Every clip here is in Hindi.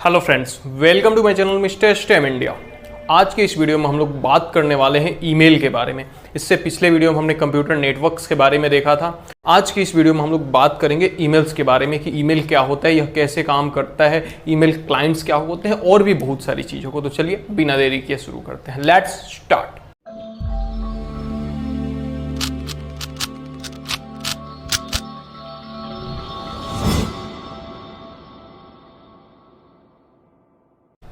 Hello friends, welcome to my channel mister Stem India. आज के इस वीडियो में हम लोग बात करने वाले हैं ईमेल के बारे में। इससे पिछले वीडियो में हमने कंप्यूटर नेटवर्क्स के बारे में देखा था। आज की इस वीडियो में हम लोग बात करेंगे ईमेल्स के बारे में कि ईमेल क्या होता है, यह कैसे काम करता है, ईमेल क्लाइंट्स क्या होते हैं और भी बहुत सारी चीज़ों को। तो चलिए बिना देरी किए शुरू करते हैं। Let's start.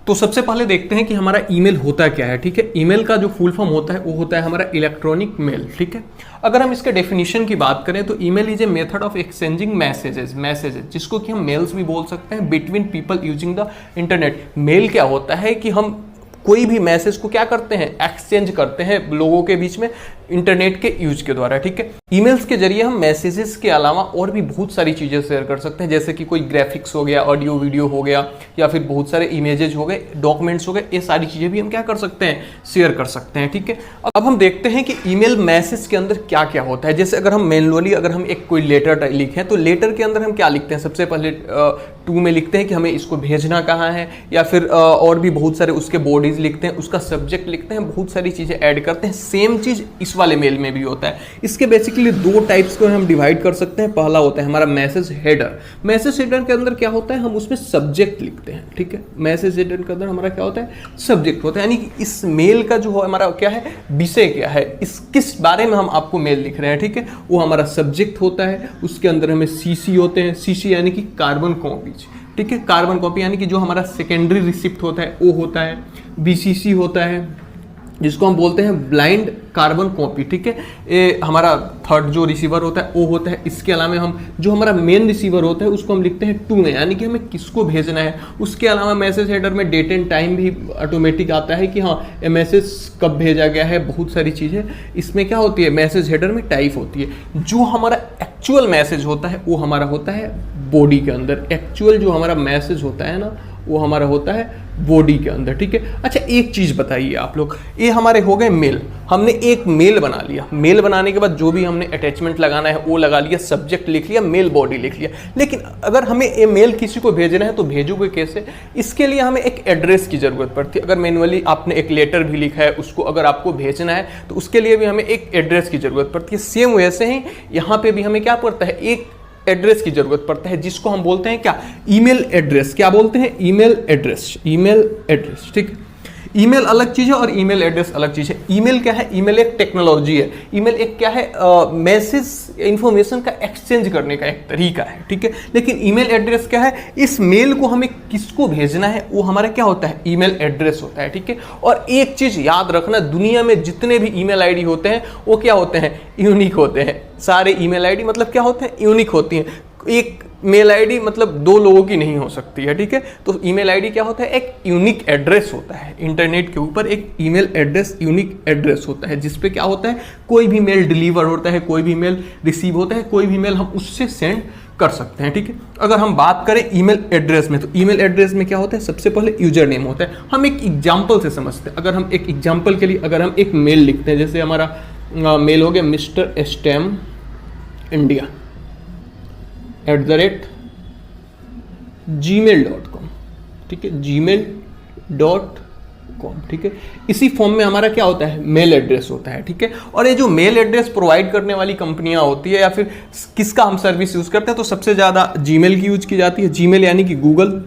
तो सबसे पहले देखते हैं कि हमारा ईमेल होता क्या है। ठीक है, ईमेल का जो फुल फॉर्म होता है वो होता है हमारा इलेक्ट्रॉनिक मेल। ठीक है, अगर हम इसके डेफिनेशन की बात करें तो email is a method of exchanging messages जिसको कि हम मेल्स भी बोल सकते हैं between people using the internet. Mail क्या होता है कि हम कोई भी मैसेज को क्या करते हैं, एक्सचेंज करते हैं लोगों के बीच में इंटरनेट के यूज के द्वारा। ठीक है, ईमेल्स के जरिए हम मैसेजेस के अलावा और भी बहुत सारी चीज़ें शेयर कर सकते हैं, जैसे कि कोई ग्राफिक्स हो गया, ऑडियो वीडियो हो गया, या फिर बहुत सारे इमेजेस हो गए, डॉक्यूमेंट्स हो गए। ये सारी चीज़ें भी हम क्या कर सकते हैं, शेयर कर सकते हैं। ठीक है, अब हम देखते हैं कि ईमेल मैसेज के अंदर क्या क्या होता है। जैसे अगर हम मैनुअली अगर हम एक कोई लेटर लिखें तो लेटर के अंदर हम क्या लिखते हैं, सबसे पहले टू में लिखते हैं कि हमें इसको भेजना कहाँ है, या फिर और भी बहुत सारे उसके बॉडीज लिखते हैं, उसका सब्जेक्ट लिखते हैं, बहुत सारी चीज़ें ऐड करते हैं। सेम चीज़ इस वाले मेल में भी होता है। इसके बेसिकली दो टाइप्स को हम डिवाइड कर सकते हैं। पहला होता है हमारा मैसेज हेडर। मैसेज हेडर के अंदर क्या होता है, हम उसमें सब्जेक्ट लिखते हैं। ठीक है, मैसेज हेडर के अंदर हमारा क्या होता है, सब्जेक्ट होता है, यानी कि इस मेल का जो हमारा क्या है, विषय क्या है, इस किस बारे में हम आपको मेल लिख रहे हैं। ठीक है, वो हमारा सब्जेक्ट होता है। उसके अंदर हमें सीसी होते हैं, सीसी यानी कि कार्बन कॉपीज। ठीक है, कार्बन कॉपी यानी कि जो हमारा सेकेंडरी रिसिप्ट होता है वो होता है। बीसीसी होता है जिसको हम बोलते हैं ब्लाइंड कार्बन कॉपी। ठीक है, ये हमारा थर्ड जो रिसीवर होता है वो होता है। इसके अलावा हम जो हमारा मेन रिसीवर होता है उसको हम लिखते हैं टू में, यानी कि हमें किसको भेजना है। उसके अलावा मैसेज हेडर में डेट एंड टाइम भी ऑटोमेटिक आता है कि हाँ ये मैसेज कब भेजा गया है। बहुत सारी चीज़ें इसमें क्या होती है, मैसेज हेडर में टाइप होती है। जो हमारा एक्चुअल मैसेज होता है वो हमारा होता है बॉडी के अंदर। एक्चुअल जो हमारा मैसेज होता है ना वो हमारा होता है बॉडी के अंदर। ठीक है, अच्छा एक चीज बताइए आप लोग, ये हमारे हो गए मेल। हमने एक मेल बना लिया, मेल बनाने के बाद जो भी हमने अटैचमेंट लगाना है वो लगा लिया, सब्जेक्ट लिख लिया, मेल बॉडी लिख लिया। लेकिन अगर हमें ये मेल किसी को भेजना है तो भेजोगे कैसे? इसके लिए हमें एक एड्रेस की जरूरत पड़ती है। अगर मैनुअली आपने एक लेटर भी लिखा है, उसको अगर आपको भेजना है तो उसके लिए भी हमें एक एड्रेस की जरूरत पड़ती है। सेम वैसे ही यहाँ पे भी हमें क्या पड़ता है, एक एड्रेस की जरूरत पड़ता है, जिसको हम बोलते हैं क्या, ईमेल एड्रेस। क्या बोलते हैं, ईमेल एड्रेस। ईमेल एड्रेस, ठीक। ईमेल अलग चीज है और ईमेल एड्रेस अलग चीज है। ईमेल क्या है, ईमेल एक टेक्नोलॉजी है। ईमेल एक क्या है, मैसेज इंफॉर्मेशन का एक्सचेंज करने का एक तरीका है। ठीक है, लेकिन ईमेल एड्रेस क्या है, इस मेल को हमें किसको भेजना है वो हमारा क्या होता है, ईमेल एड्रेस होता है। ठीक है, और एक चीज याद रखना, दुनिया में जितने भी ईमेल आईडी होते हैं वो क्या होते हैं, यूनिक होते हैं। सारे ईमेल आईडी मतलब क्या होते हैं, यूनिक होती हैं। एक मेल आईडी मतलब दो लोगों की नहीं हो सकती है। ठीक है, तो ईमेल आईडी क्या होता है, एक यूनिक एड्रेस होता है। इंटरनेट के ऊपर एक ईमेल एड्रेस यूनिक एड्रेस होता है, जिसपे क्या होता है, कोई भी मेल डिलीवर होता है, कोई भी मेल रिसीव होता है, कोई भी मेल हम उससे सेंड कर सकते हैं। ठीक है, अगर हम बात करें ईमेल एड्रेस में तो ईमेल एड्रेस में क्या होता है, सबसे पहले यूजर नेम होता है। हम एक एग्जाम्पल से समझते हैं। अगर हम एक एग्जाम्पल के लिए अगर हम एक मेल लिखते हैं, जैसे हमारा मेल हो गया मिस्टर स्टेम इंडिया @gmail.com। ठीक है, gmail.com। ठीक है, इसी फॉर्म में हमारा क्या होता है, मेल एड्रेस होता है। ठीक है, और ये जो मेल एड्रेस प्रोवाइड करने वाली कंपनियां होती है या फिर किसका हम सर्विस यूज करते हैं, तो सबसे ज्यादा जीमेल की यूज की जाती है। जीमेल यानी कि गूगल।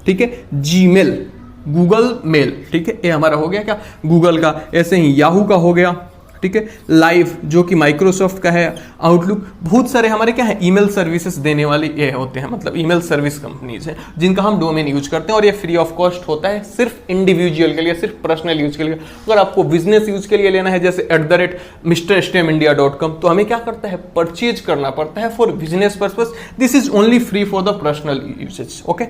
ठीक है, जीमेल गूगल मेल। ठीक है, ये हमारा हो गया क्या, गूगल का। ऐसे ही याहू का हो गया। ठीक है, लाइव जो कि माइक्रोसॉफ्ट का है, आउटलुक, बहुत सारे हमारे क्या है, ईमेल सर्विसेज देने वाले ये होते हैं, मतलब ईमेल सर्विस कंपनीज हैं जिनका हम डोमेन यूज करते हैं। और ये फ्री ऑफ कॉस्ट होता है, सिर्फ इंडिविजुअल के लिए, सिर्फ पर्सनल यूज के लिए। अगर आपको बिजनेस यूज के लिए लेना है, जैसे @misterstemIndia.com, तो हमें क्या करता है, परचेज करना पड़ता है for business purpose. This is only free for the personal usages. Okay,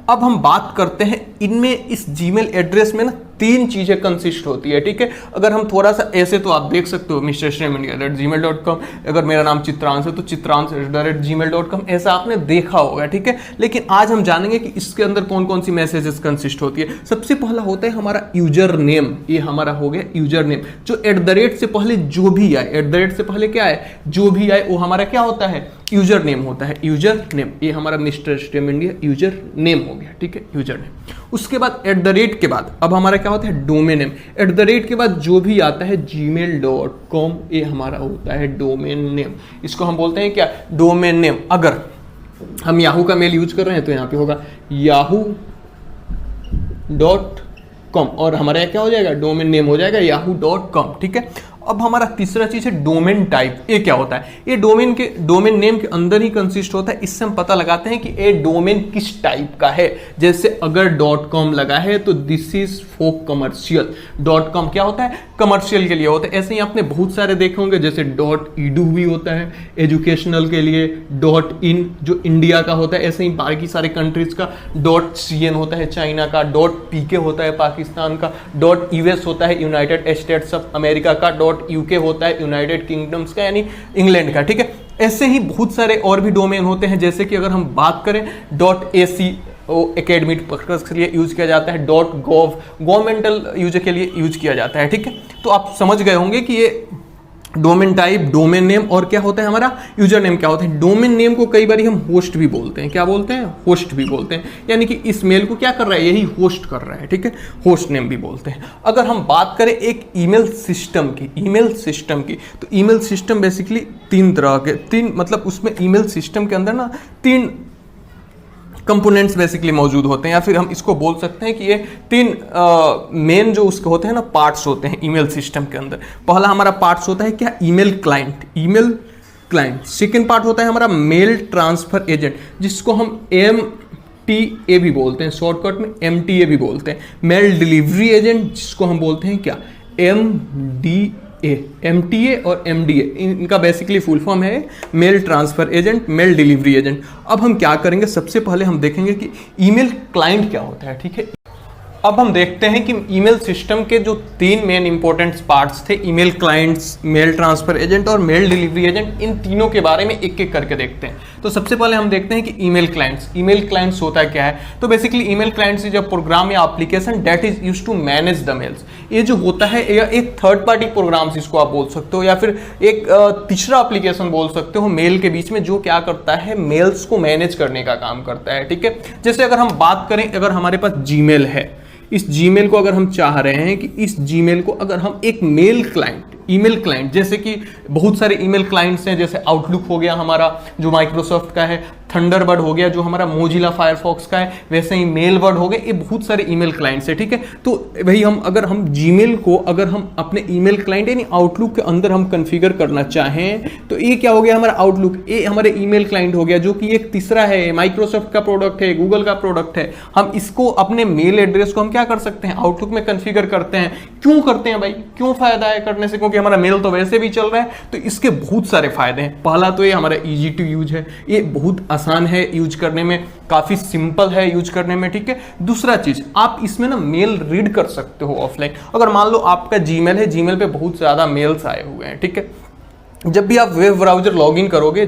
अब हम बात करते हैं इनमें, इस जीमेल एड्रेस में ना तीन चीजें कंसिस्ट होती है, ठीक है। अगर हम थोड़ा सा ऐसे, तो आप देख सकते हो mrshramindia@gmail.com, अगर मेरा नाम चित्रांश है तो चित्रांश@gmail.com, ऐसा आपने देखा होगा, ठीक है। लेकिन आज हम जानेंगे कि इसके अंदर कौन कौन सी मैसेजेस कंसिस्ट होती है। सबसे पहला होता है हमारा यूजर नेम, ये हमारा हो गया यूजर नेम, जो @ से पहले जो भी आए, @ से पहले क्या है, जो भी आए वो हमारा क्या होता है, यूजर नेम होता है, यूजर नेम। ये हमारा mister Stem India user name हो गया, ठीक है, यूजर नेम। उसके बाद @ के बाद अब हमारा क्या होता है, डोमेन नेम। @ के बाद जो भी आता है gmail.com, ये हमारा होता है डोमेन नेम। इसको हम बोलते हैं क्या, डोमेन नेम। अगर हम याहू का मेल यूज कर रहे हैं तो यहाँ पे होगा yahoo.com, और हमारा क्या हो जाएगा, डोमेन नेम हो जाएगा yahoo.com, ठीक है। अब हमारा तीसरा चीज है डोमेन टाइप। ये क्या होता है, ये डोमेन नेम के अंदर ही कंसिस्ट होता है। इससे हम पता लगाते हैं कि ये डोमेन किस टाइप का है। जैसे अगर .com लगा है तो this is for commercial. .com क्या होता है, कमर्शियल के लिए होता है। ऐसे ही आपने बहुत सारे देखे होंगे, जैसे .edu भी होता है एजुकेशनल के लिए, .in जो इंडिया का होता है, ऐसे ही बाकी सारे कंट्रीज का, .cn होता है चाइना का, .pk होता है पाकिस्तान का, .us होता है यूनाइटेड स्टेट्स ऑफ अमेरिका का, .uk होता है यूनाइटेड किंगडम्स का यानी इंग्लैंड का, ठीक है। ऐसे ही बहुत सारे और भी डोमेन होते हैं, जैसे कि अगर हम बात करें .ac एकेडमिक पर्पस के लिए यूज किया जाता है, .gov गवर्नमेंटल यूज के लिए यूज किया जाता है, ठीक है। तो आप समझ गए होंगे कि ये डोमेन टाइप, डोमेन नेम और क्या होता है हमारा यूजर नेम क्या होता है। डोमेन नेम को कई बार हम होस्ट भी बोलते हैं, क्या बोलते हैं, होस्ट भी बोलते हैं, यानी कि इस मेल को क्या कर रहा है, यही होस्ट कर रहा है, ठीक है, होस्ट नेम भी बोलते हैं। अगर हम बात करें एक ईमेल सिस्टम की, तो ईमेल सिस्टम बेसिकली तीन तरह के, मतलब उसमें ईमेल सिस्टम के अंदर ना 3 कंपोनेंट्स बेसिकली मौजूद होते हैं, या फिर हम इसको बोल सकते हैं कि ये 3 मेन जो उसके होते हैं ना पार्ट्स होते हैं ईमेल सिस्टम के अंदर। पहला हमारा पार्ट्स होता है क्या, ईमेल क्लाइंट। सेकंड पार्ट होता है हमारा मेल ट्रांसफर एजेंट, जिसको हम MTA भी बोलते हैं, शॉर्टकट में MTA भी बोलते हैं। मेल डिलीवरी एजेंट, जिसको हम बोलते हैं क्या, MTA और MDA, इनका बेसिकली फुल फॉर्म है mail transfer agent, mail delivery agent. अब हम क्या करेंगे, सबसे पहले हम देखेंगे कि ईमेल क्लाइंट क्या होता है, ठीक है। अब हम देखते हैं कि ईमेल सिस्टम के जो 3 मेन इंपॉर्टेंट पार्ट्स थे, email clients, mail transfer agent और मेल डिलीवरी एजेंट, इन तीनों के बारे में एक एक करके देखते हैं। तो सबसे पहले हम देखते हैं कि ईमेल क्लाइंट्स होता क्या है। तो basically email clients is a program या application that is used to manage the mails. ये जो होता है या एक थर्ड पार्टी प्रोग्राम इसको आप बोल सकते हो, या फिर एक तीसरा एप्लीकेशन बोल सकते हो मेल के बीच में, जो क्या करता है, मेल्स को मैनेज करने का काम करता है, ठीक है। जैसे अगर हम बात करें, अगर हमारे पास जीमेल है, इस जीमेल को अगर हम चाह रहे हैं कि इस जीमेल को अगर हम एक ईमेल क्लाइंट, जैसे कि बहुत सारे ईमेल क्लाइंट्स हैं, जैसे आउटलुक हो गया हमारा जो माइक्रोसॉफ्ट का है, थंडरबर्ड हो गया जो हमारा मोजिला फायरफॉक्स का है, वैसे ही मेलबर्ड हो गए, ये बहुत सारे ईमेल क्लाइंट्स है, ठीक है। तो वही अगर हम जीमेल को अगर हम अपने ईमेल क्लाइंट यानी आउटलुक के अंदर हम कॉन्फ़िगर करना चाहें, तो ये क्या हो गया हमारा आउटलुक, ये हमारे ईमेल क्लाइंट हो गया, जो कि एक तीसरा है, माइक्रोसॉफ्ट का प्रोडक्ट है, गूगल का प्रोडक्ट है। हम इसको अपने मेल एड्रेस को हम क्या कर सकते हैं, आउटलुक में कॉन्फ़िगर करते हैं। क्यों करते हैं भाई, क्यों फायदा है करने से, क्योंकि हमारा मेल तो वैसे भी चल रहा है, तो इसके बहुत सारे फायदे हैं। पहला तो ये हमारा ईजी टू यूज है, ये बहुत आसान है यूज करने में, काफी सिंपल है यूज करने में, ठीक है। दूसरा चीज, आप इसमें ना मेल रीड कर सकते हो ऑफलाइन। अगर मान लो आपका जीमेल है, जीमेल पे बहुत ज्यादा मेल्स आए हुए हैं, ठीक है। जब भी आप वेब ब्राउजर लॉगिन करोगे,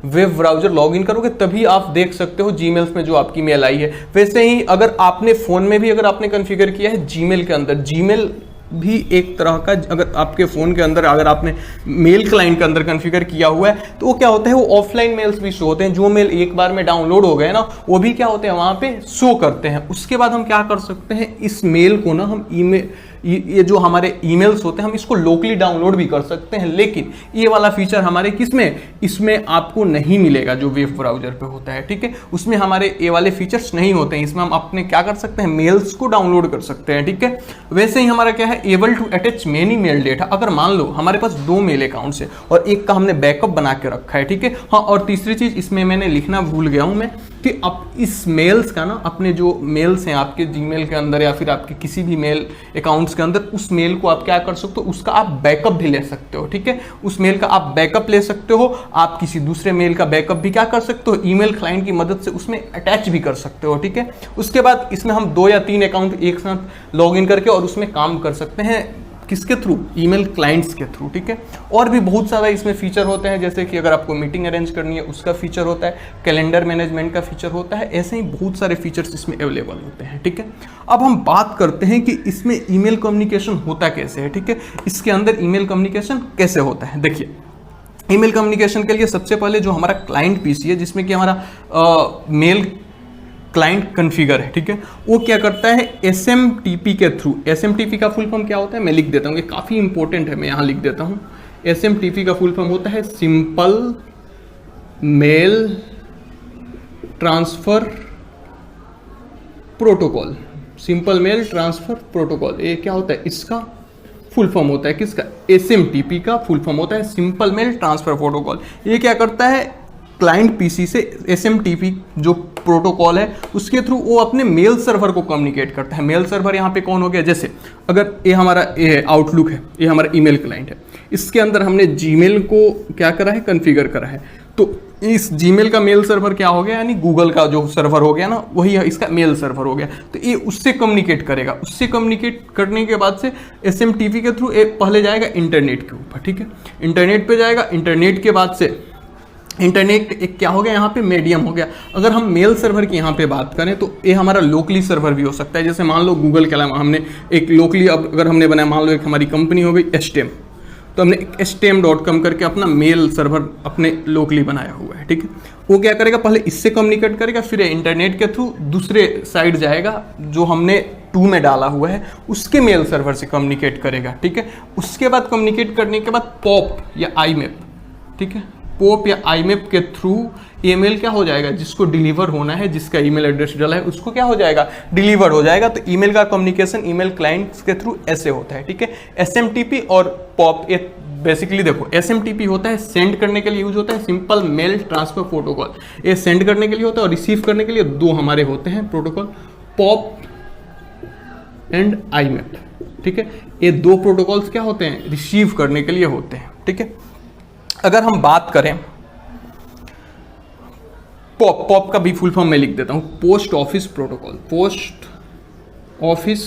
वेब ब्राउजर लॉगिन करोगे, तभी आप देख सकते हो जीमेल्स में जो आपकी मेल आई है। वैसे ही अगर आपने फोन में भी अगर आपने कॉन्फ़िगर किया है जीमेल के अंदर, जीमेल भी एक तरह का, अगर आपके फोन के अंदर अगर आपने मेल क्लाइंट के अंदर कॉन्फ़िगर किया हुआ है, तो वो क्या होता है, वो ऑफलाइन मेल्स भी शो होते हैं। जो मेल एक बार में डाउनलोड हो गए ना, वो भी क्या होते हैं, वहां पे शो करते हैं। उसके बाद हम क्या कर सकते हैं, इस मेल को ना हम ये जो हमारे ईमेल्स होते हैं, हम इसको लोकली डाउनलोड भी कर सकते हैं। लेकिन ये वाला फीचर हमारे किसमें, इसमें आपको नहीं मिलेगा जो वेब ब्राउजर पे होता है, ठीक है। उसमें हमारे ये वाले फीचर्स नहीं होते हैं। इसमें हम अपने क्या कर सकते हैं, मेल्स को डाउनलोड कर सकते हैं, ठीक है। वैसे ही हमारा क्या है, able to attach many mail data. अगर मान लो हमारे पास 2 मेल अकाउंट्स है और एक का हमने बैकअप बना के रखा है, ठीक है। हाँ, और तीसरी चीज इसमें मैंने लिखना भूल गया हूं मैं, कि आप इस मेल्स का ना, अपने जो मेल्स हैं आपके जीमेल के अंदर या फिर आपके किसी भी मेल अकाउंट्स के अंदर, उस मेल को आप क्या कर सकते हो, उसका आप बैकअप भी ले सकते हो। ठीक है, उस मेल का आप बैकअप ले सकते हो। आप किसी दूसरे मेल का बैकअप भी क्या कर सकते हो, ईमेल क्लाइंट की मदद से उसमें अटैच भी कर सकते हो। ठीक है, उसके बाद इसमें हम 2 या 3 अकाउंट एक साथ लॉग इन करके और उसमें काम कर सकते हैं। किसके थ्रू, ईमेल क्लाइंट्स के थ्रू। ठीक है, और भी बहुत सारा इसमें फीचर होते हैं, जैसे कि अगर आपको मीटिंग अरेंज करनी है उसका फीचर होता है, कैलेंडर मैनेजमेंट का फीचर होता है, ऐसे ही बहुत सारे फीचर्स इसमें अवेलेबल होते हैं। ठीक है, अब हम बात करते हैं कि इसमें ईमेल कम्युनिकेशन होता कैसे है। ठीक है, इसके अंदर ईमेल कम्युनिकेशन कैसे होता है। देखिए, ईमेल कम्युनिकेशन के लिए सबसे पहले जो हमारा क्लाइंट पीसी है, जिसमें कि हमारा मेल क्लाइंट कॉन्फ़िगर है, ठीक है, वो क्या करता है, SMTP के थ्रू। SMTP का फुल फॉर्म क्या होता है, मैं लिख देता हूँ, ये काफ़ी इंपॉर्टेंट है, मैं यहाँ लिख देता हूँ। SMTP का फुल फॉर्म होता है simple mail transfer protocol. Simple mail transfer protocol, ये क्या होता है, इसका फुल फॉर्म होता है किसका, SMTP का फुल फॉर्म होता है सिंपल मेल ट्रांसफ़र प्रोटोकॉल। ये क्या करता है, क्लाइंट पीसी से SMTP जो प्रोटोकॉल है उसके थ्रू वो अपने मेल सर्वर को कम्युनिकेट करता है। मेल सर्वर यहाँ पे कौन हो गया, जैसे अगर ये हमारा आउटलुक है, ये हमारा ईमेल क्लाइंट है, इसके अंदर हमने जीमेल को क्या करा है, कॉन्फ़िगर करा है, तो इस जीमेल का मेल सर्वर क्या हो गया, यानी गूगल का जो सर्वर हो गया ना, वही इसका मेल सर्वर हो गया। तो ये उससे कम्युनिकेट करेगा, उससे कम्युनिकेट करने के बाद से SMTP के थ्रू पहले जाएगा इंटरनेट के ऊपर। ठीक है, इंटरनेट पे जाएगा, इंटरनेट के बाद से इंटरनेट एक क्या हो गया, यहाँ पे मीडियम हो गया। अगर हम मेल सर्वर की यहाँ पे बात करें तो ये हमारा लोकली सर्वर भी हो सकता है। जैसे मान लो गूगल के अलावा हमने एक लोकली, अब अगर हमने बनाया, मान लो एक हमारी कंपनी हो गई STEM, तो हमने एक STEM.com करके अपना मेल सर्वर अपने लोकली बनाया हुआ है। ठीक है, वो क्या करेगा, पहले इससे कम्युनिकेट करेगा, फिर इंटरनेट के थ्रू दूसरे साइड जाएगा जो हमने 2 में डाला हुआ है, उसके मेल सर्वर से कम्युनिकेट करेगा। ठीक है, उसके बाद कम्युनिकेट करने के बाद पॉप या IMAP, ठीक है, पोप या IMAP के थ्रू ईमेल क्या हो जाएगा, जिसको डिलीवर होना है, जिसका ईमेल एड्रेस डाला है उसको क्या हो जाएगा, डिलीवर हो जाएगा। तो ईमेल का कम्युनिकेशन ईमेल क्लाइंट्स के थ्रू ऐसे होता है। ठीक है, SMTP और पॉप, ये बेसिकली देखो, SMTP होता है सेंड करने के लिए यूज होता है, सिंपल मेल ट्रांसफर प्रोटोकॉल, ये सेंड करने के लिए होता है, और रिसीव करने के लिए 2 हमारे होते हैं प्रोटोकॉल, पॉप एंड IMAP। ठीक है, ये 2 प्रोटोकॉल्स क्या होते हैं, रिसीव करने के लिए होते हैं। ठीक है, अगर हम बात करें पॉप का भी फुल फॉर्म मैं लिख देता हूं, post office protocol, post office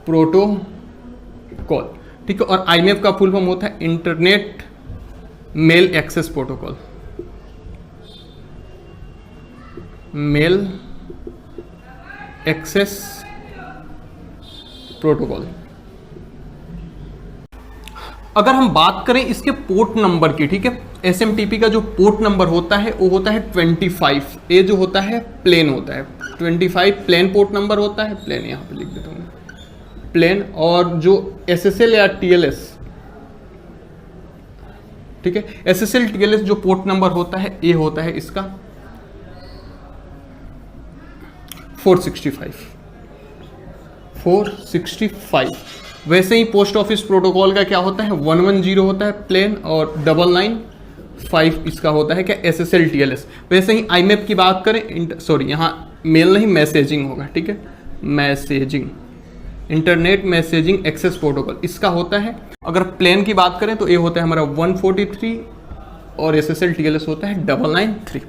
protocol. ठीक है, और IMAP का फुल फॉर्म होता है internet mail access protocol, mail access protocol. अगर हम बात करें इसके पोर्ट नंबर की, ठीक है, SMTP का जो पोर्ट नंबर होता है वो होता है 25। ये जो होता है प्लेन होता है, 25 प्लेन पोर्ट नंबर होता है, प्लेन यहाँ पे लिख देता हूँ, प्लेन। और जो SSL या TLS, ठीक है, SSL TLS जो पोर्ट नंबर होता है ये होता है इसका 465। वैसे ही पोस्ट ऑफिस प्रोटोकॉल का क्या होता है, 110 होता है प्लेन, और 995 इसका होता है क्या, SSL TLS। वैसे ही IMAP की बात करें, सॉरी यहाँ मेल नहीं, मैसेजिंग होगा। ठीक है, messaging, internet messaging access protocol, इसका होता है, अगर प्लेन की बात करें तो ये होता है हमारा 143, और SSL TLS होता है 993।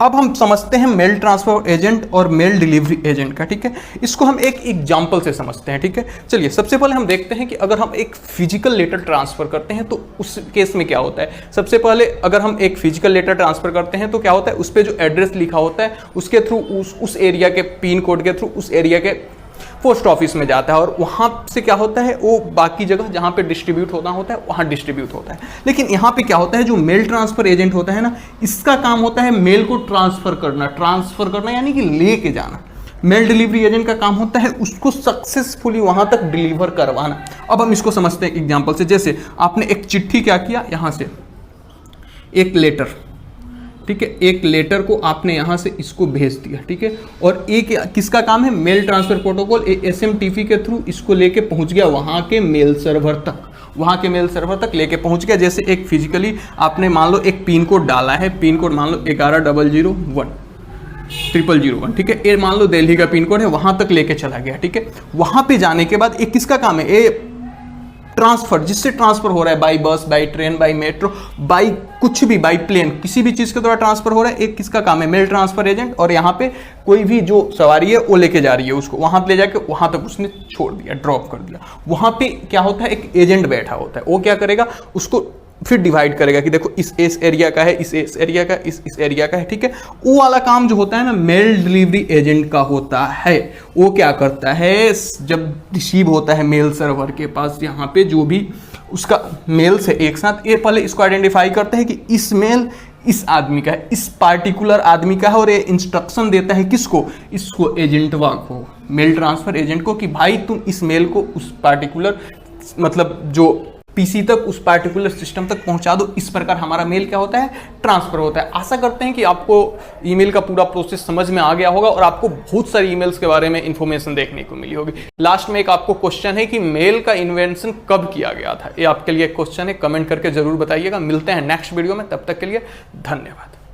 अब हम समझते हैं मेल ट्रांसफर एजेंट और मेल डिलीवरी एजेंट का। ठीक है, इसको हम एक एग्जांपल से समझते हैं। ठीक है, चलिए सबसे पहले हम देखते हैं कि अगर हम एक फिजिकल लेटर ट्रांसफर करते हैं तो उस केस में क्या होता है। सबसे पहले अगर हम एक फिजिकल लेटर ट्रांसफर करते हैं तो क्या होता है, उस पर जो एड्रेस लिखा होता है उसके थ्रू उस एरिया के पिन कोड के थ्रू उस एरिया के पोस्ट ऑफिस में जाता है, और वहाँ से क्या होता है, वो बाकी जगह जहाँ पे डिस्ट्रीब्यूट होना होता है वहाँ डिस्ट्रीब्यूट होता है। लेकिन यहाँ पे क्या होता है, जो मेल ट्रांसफर एजेंट होता है ना, इसका काम होता है मेल को ट्रांसफर करना यानी कि लेके जाना। मेल डिलीवरी एजेंट का काम होता है उसको सक्सेसफुली वहाँ तक डिलीवर करवाना। अब हम इसको समझते हैं एग्जाम्पल से। जैसे आपने एक चिट्ठी क्या किया, यहाँ से एक लेटर, ठीक है, एक लेटर को आपने यहाँ से इसको भेज दिया। ठीक है, और एक किसका काम है, मेल ट्रांसफर प्रोटोकॉल, SMTP के थ्रू इसको लेके पहुँच गया वहाँ के मेल सर्वर तक, वहाँ के मेल सर्वर तक लेके पहुँच गया। जैसे एक फिजिकली आपने मान लो एक पिन कोड डाला है, पिन कोड मान लो 11001001, ठीक है, ये मान लो दिल्ली का पिन कोड है, वहाँ तक लेके चला गया, ठीक है। वहाँ पे जाने के बाद एक किसका काम है, ये ट्रांसफर, जिससे ट्रांसफर हो रहा है by bus, by train, by metro, by कुछ भी, बाई प्लेन, किसी भी चीज के द्वारा ट्रांसफर हो रहा है, एक किसका काम है, मेल ट्रांसफर एजेंट। और यहाँ पे कोई भी जो सवारी है वो लेके जा रही है उसको, वहां ले जाके वहां तक उसने छोड़ दिया, ड्रॉप कर दिया। वहां पे क्या होता है, एक एजेंट बैठा होता है, वो क्या करेगा, उसको फिर डिवाइड करेगा कि देखो इस एरिया का है, इस एरिया का, इस एरिया का है, ठीक है। वो वाला काम जो होता है ना, मेल डिलीवरी एजेंट का होता है। वो क्या करता है, जब रिसीव होता है मेल सर्वर के पास, यहाँ पे जो भी उसका मेल से एक साथ, ये पहले इसको आइडेंटिफाई करता है कि इस मेल इस आदमी का है, इस पार्टिकुलर आदमी का है, और ये इंस्ट्रक्शन देता है किसको, इसको एजेंटवा को, मेल ट्रांसफर एजेंट को, कि भाई तुम इस मेल को उस पार्टिकुलर मतलब जो पीसी तक, उस पार्टिकुलर सिस्टम तक पहुंचा दो। इस प्रकार हमारा मेल क्या होता है, ट्रांसफर होता है। आशा करते हैं कि आपको ईमेल का पूरा प्रोसेस समझ में आ गया होगा और आपको बहुत सारी ईमेल्स के बारे में इंफॉर्मेशन देखने को मिली होगी। लास्ट में एक आपको क्वेश्चन है कि मेल का इन्वेंशन कब किया गया था, ये आपके लिए एक क्वेश्चन है, कमेंट करके जरूर बताइएगा। मिलते हैं नेक्स्ट वीडियो में, तब तक के लिए धन्यवाद।